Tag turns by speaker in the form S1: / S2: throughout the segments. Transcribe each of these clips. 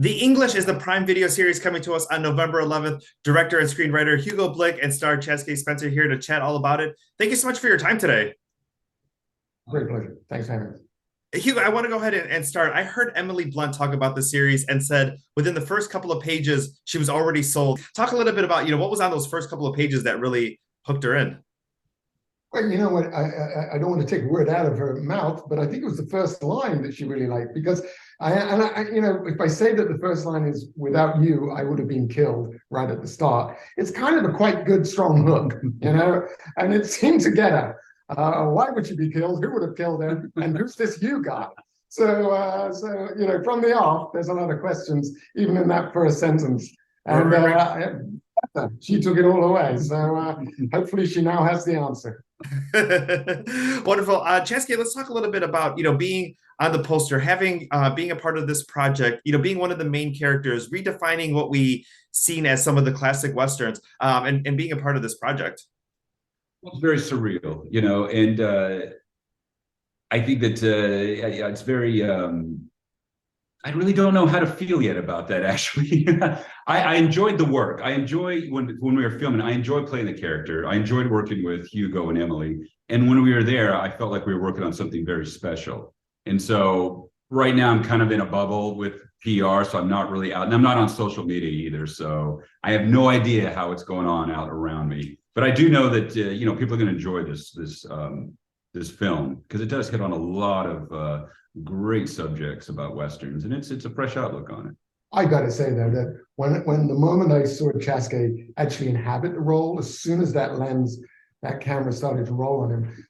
S1: The English is the Prime Video series coming to us on November 11th. Director and screenwriter Hugo Blick and star Chaske Spencer here to chat all about it. Thank you so much for your time today.
S2: Great pleasure. Thanks, Henry.
S1: Hugo, I want to go ahead and start. I heard Emily Blunt talk about the series and said within the first couple of pages, she was already sold. Talk a little bit about, what was on those first couple of pages that really hooked her in.
S2: Well, you know what? I don't want to take a word out of her mouth, but I think it was the first line that she really liked because if I say that the first line is "without you, I would have been killed" right at the start, it's kind of a quite good, strong hook, and it seemed to get her. Why would she be killed? Who would have killed her? And who's this you guy? So from the off, there's a lot of questions even in that first sentence, and she took it all away. So hopefully she now has the answer.
S1: Wonderful. Chaske, let's talk a little bit about, being on the poster, having being a part of this project, being one of the main characters, redefining what we seen as some of the classic Westerns, and being a part of this project.
S3: Well, it's very surreal, and I think that it's very, I really don't know how to feel yet about that, actually. I enjoyed the work. I enjoy when we were filming, I enjoyed playing the character. I enjoyed working with Hugo and Emily. And when we were there, I felt like we were working on something very special. And so right now I'm kind of in a bubble with PR, so I'm not really out. And I'm not on social media either. So I have no idea how it's going on out around me. But I do know that, people are going to enjoy this film because it does hit on a lot of great subjects about Westerns, and it's a fresh outlook on it.
S2: I got to say though that when the moment I saw Chaske actually inhabit the role, as soon as that camera started to roll on him,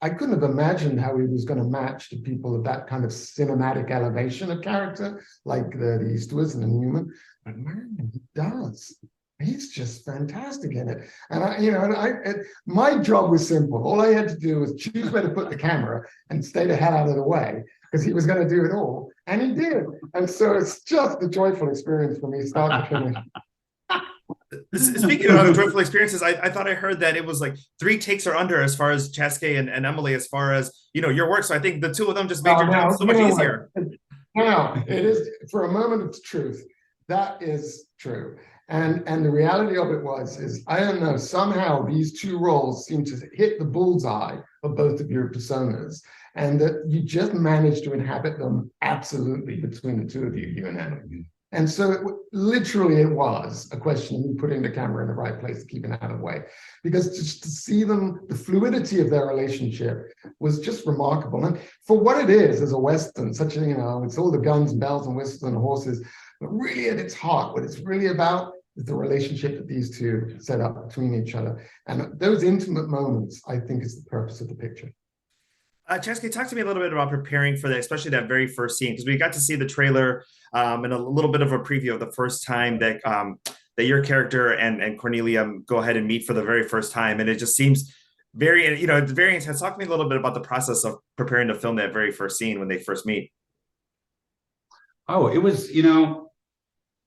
S2: I couldn't have imagined how he was going to match the people of that kind of cinematic elevation of character, like the Eastwoods and the Newman. But man, he does. He's just fantastic in it. And my job was simple. All I had to do was choose where to put the camera and stay the hell out of the way because he was going to do it all. And he did. And so it's just a joyful experience for me, start to finish.
S1: Speaking of joyful experiences, I thought I heard that it was like 3 takes or under as far as Chaske and Emily, as far as, your work. So I think the two of them just made your job so much easier.
S2: Now, it is, for a moment of truth, that is true. And the reality of it is, I don't know, somehow these two roles seem to hit the bullseye of both of your personas, and that you just managed to inhabit them absolutely between the two of you and Emily. And so literally it was a question of you putting the camera in the right place to keep it out of the way. Because just to see them, the fluidity of their relationship was just remarkable. And for what it is as a Western, such a, it's all the guns and bells and whistles and horses, but really at its heart, what it's really about is the relationship that these two set up between each other. And those intimate moments, I think, is the purpose of the picture.
S1: Chaske, talk to me a little bit about preparing for that, especially that very first scene, because we got to see the trailer and a little bit of a preview of the first time that that your character and Cornelia go ahead and meet for the very first time. And it just seems very, very intense. Talk to me a little bit about the process of preparing to film that very first scene when they first meet.
S3: Oh, it was,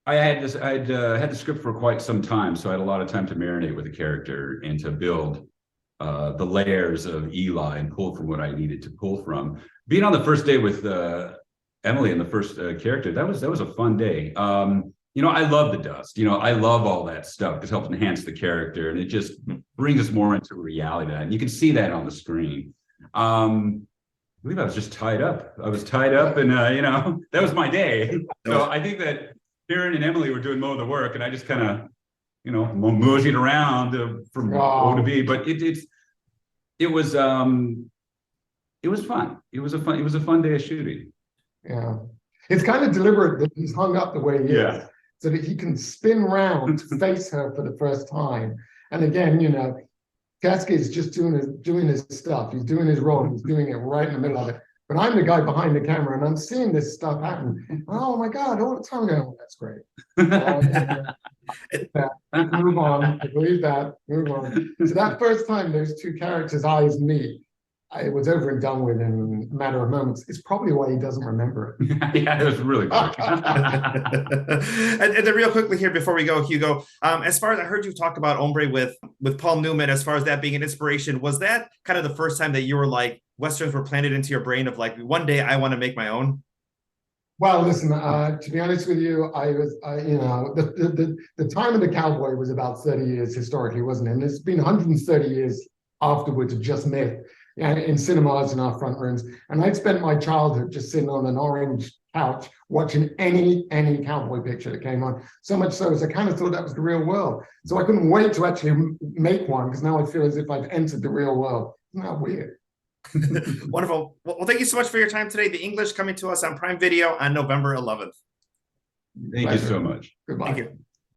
S3: I had had the script for quite some time, so I had a lot of time to marinate with the character and to build the layers of Eli and pull from what I needed to pull from. Being on the first day with Emily and the first character, that was a fun day. I love the dust. I love all that stuff. It helps enhance the character, and it just brings us more into reality. And you can see that on the screen. I believe I was just tied up. I was tied up, and that was my day. So I think that Karen and Emily were doing most of the work, and I just kind of, moseying around from O to B. But it was fun. It was a fun day of shooting.
S2: Yeah, it's kind of deliberate that he's hung up the way he is, so that he can spin round to face her for the first time. And again, Chaske is just doing his stuff. He's doing his role. He's doing it right in the middle of it. But I'm the guy behind the camera, and I'm seeing this stuff happen. Oh my God! All the time, going, oh, that's great. Move on. I believe that. Move on. So that first time those two characters' eyes meet, it was over and done with in a matter of moments. It's probably why he doesn't remember it.
S3: Yeah, it was really quick.
S1: and then real quickly here before we go, Hugo, as far as I heard you talk about Hombre with Paul Newman, as far as that being an inspiration, was that kind of the first time that you were like, Westerns were planted into your brain of like, one day I want to make my own?
S2: Well, listen, to be honest with you, you know, the time of the cowboy was about 30 years historically, wasn't it? And it's been 130 years afterwards of just myth, and in cinemas and our front rooms. And I'd spent my childhood just sitting on an orange couch watching any cowboy picture that came on. So much so as I kind of thought that was the real world. So I couldn't wait to actually make one, because now I feel as if I've entered the real world. Isn't that weird?
S1: Wonderful. Well, thank you so much for your time today. The English coming to us on Prime Video on November 11th.
S3: Thank you so much.
S2: Goodbye.
S1: Thank you.